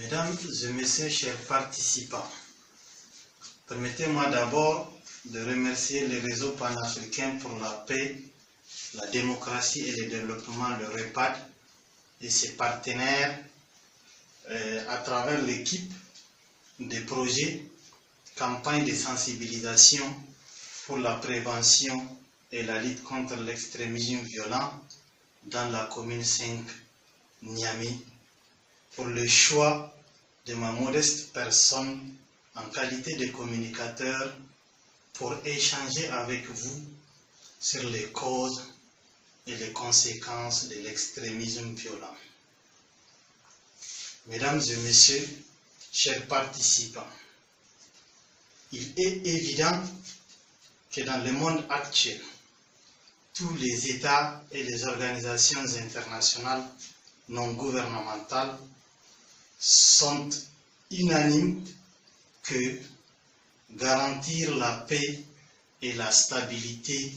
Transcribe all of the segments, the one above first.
Mesdames et messieurs, chers participants, permettez-moi d'abord de remercier le réseau panafricain pour la paix, la démocratie et le développement, le REPAD, et ses partenaires à travers l'équipe des projets, campagnes de sensibilisation pour la prévention et la lutte contre l'extrémisme violent dans la commune 5 Niamey, pour le choix de ma modeste personne en qualité de communicateur pour échanger avec vous sur les causes et les conséquences de l'extrémisme violent. Mesdames et messieurs, chers participants, il est évident que dans le monde actuel, tous les États et les organisations internationales non gouvernementales sont unanimes que garantir la paix et la stabilité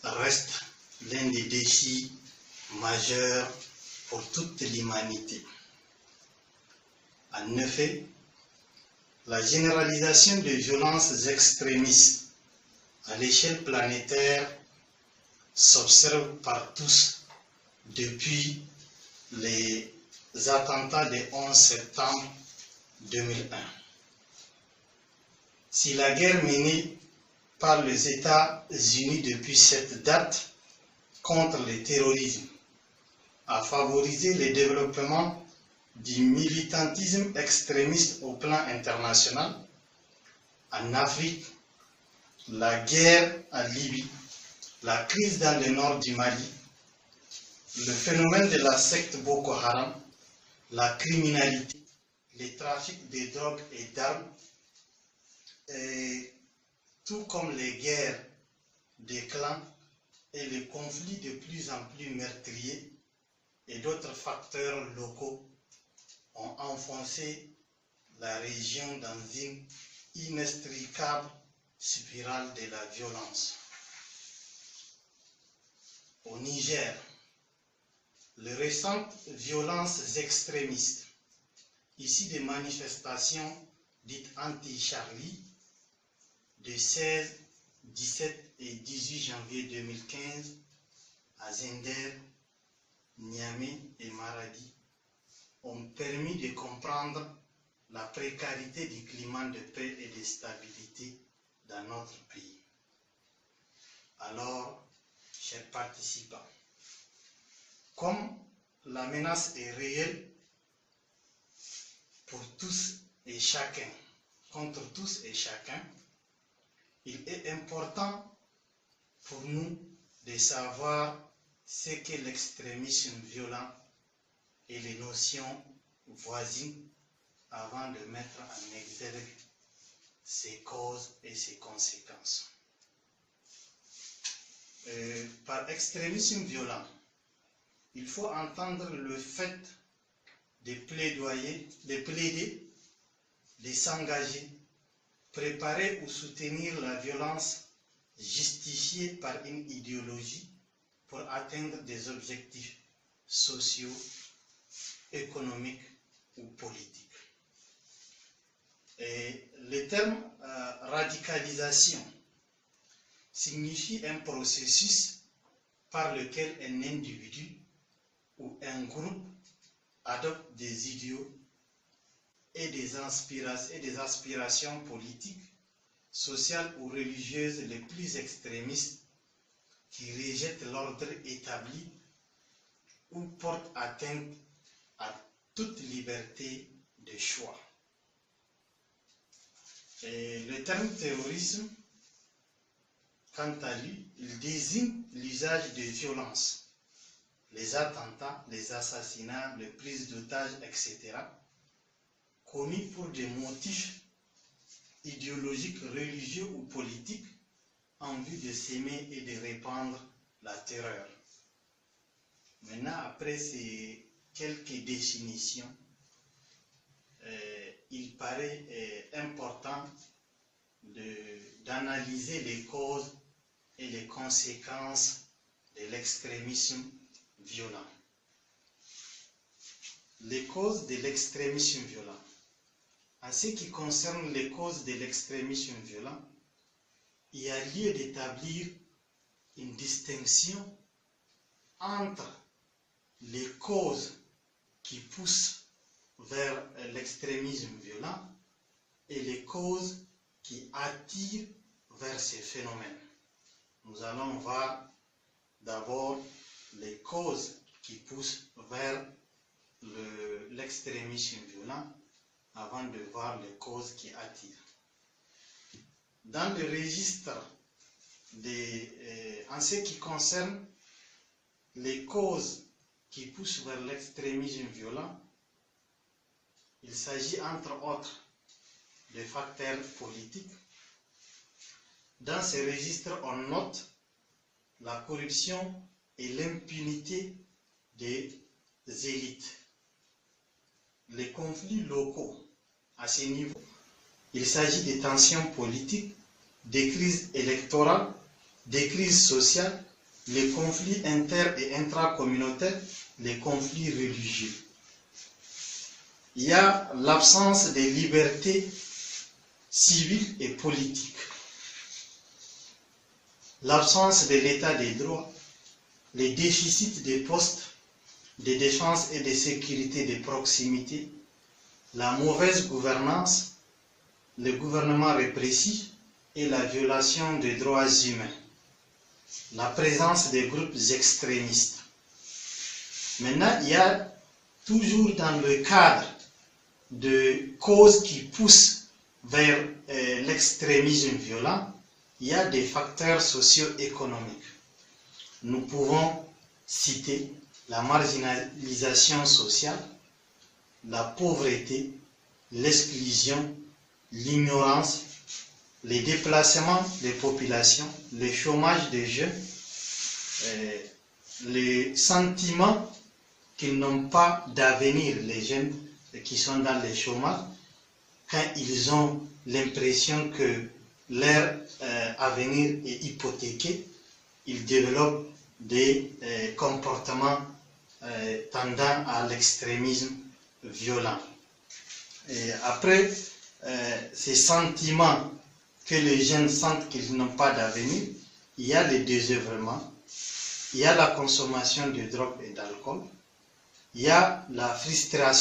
reste l'un des défis majeurs pour toute l'humanité. En effet, la généralisation des violences extrémistes à l'échelle planétaire s'observe par tous depuis les attentats du 11 septembre 2001. Si la guerre menée par les États-Unis depuis cette date contre le terrorisme a favorisé le développement du militantisme extrémiste au plan international, en Afrique, la guerre en Libye, la crise dans le nord du Mali, le phénomène de la secte Boko Haram, la criminalité, le trafic de drogue et d'armes, tout comme les guerres des clans et les conflits de plus en plus meurtriers et d'autres facteurs locaux ont enfoncé la région dans une inextricable spirale de la violence. Au Niger, les récentes violences extrémistes, issues des manifestations dites anti-Charlie, de 16, 17 et 18 janvier 2015 à Zender, Niamey et Maradi, ont permis de comprendre la précarité du climat de paix et de stabilité dans notre pays. Alors, chers participants, comme la menace est réelle pour tous et chacun, contre tous et chacun, il est important pour nous de savoir ce qu'est l'extrémisme violent et les notions voisines avant de mettre en exergue ses causes et ses conséquences. Par extrémisme violent, il faut entendre le fait de plaider, de s'engager, préparer ou soutenir la violence justifiée par une idéologie pour atteindre des objectifs sociaux, économiques ou politiques. Et le terme radicalisation signifie un processus par lequel un individu ou un groupe adopte des idéaux et des aspirations politiques, sociales ou religieuses les plus extrémistes qui rejettent l'ordre établi ou portent atteinte à toute liberté de choix. Et le terme terrorisme, quant à lui, il désigne l'usage de violences, les attentats, les assassinats, les prises d'otages, etc., commis pour des motifs idéologiques, religieux ou politiques en vue de s'aimer et de répandre la terreur. Maintenant, après ces quelques définitions, il paraît important d'analyser les causes et les conséquences de l'extrémisme violent. les causes de l'extrémisme violent. En ce qui concerne les causes de l'extrémisme violent, il y a lieu d'établir une distinction entre les causes qui poussent vers l'extrémisme violent et les causes qui attirent vers ces phénomènes. Nous allons voir d'abord les causes qui poussent vers l'extrémisme violent avant de voir les causes qui attirent. Dans le registre en ce qui concerne les causes qui poussent vers l'extrémisme violent, il s'agit entre autres de facteurs politiques. Dans ces registres, on note la corruption et l'impunité des élites. Les conflits locaux à ce niveau, il s'agit des tensions politiques, des crises électorales, des crises sociales, les conflits inter- et intracommunautaires, les conflits religieux. Il y a l'absence des libertés civiles et politiques, l'absence de l'état des droits, les déficits des postes de défense et de sécurité de proximité, la mauvaise gouvernance, le gouvernement répressif et la violation des droits humains, la présence des groupes extrémistes. Maintenant, il y a toujours dans le cadre de causes qui poussent vers l'extrémisme violent, il y a des facteurs socio-économiques. Nous pouvons citer la marginalisation sociale, la pauvreté, l'exclusion, l'ignorance, les déplacements des populations, le chômage des jeunes, le sentiment qu'ils n'ont pas d'avenir, les jeunes qui sont dans le chômage, quand ils ont l'impression que leur avenir est hypothéqué, ils développent des comportements tendant à l'extrémisme violent. Et après ces sentiments que les jeunes sentent qu'ils n'ont pas d'avenir, il y a le désœuvrement, il y a la consommation de drogue et d'alcool, il y a la frustration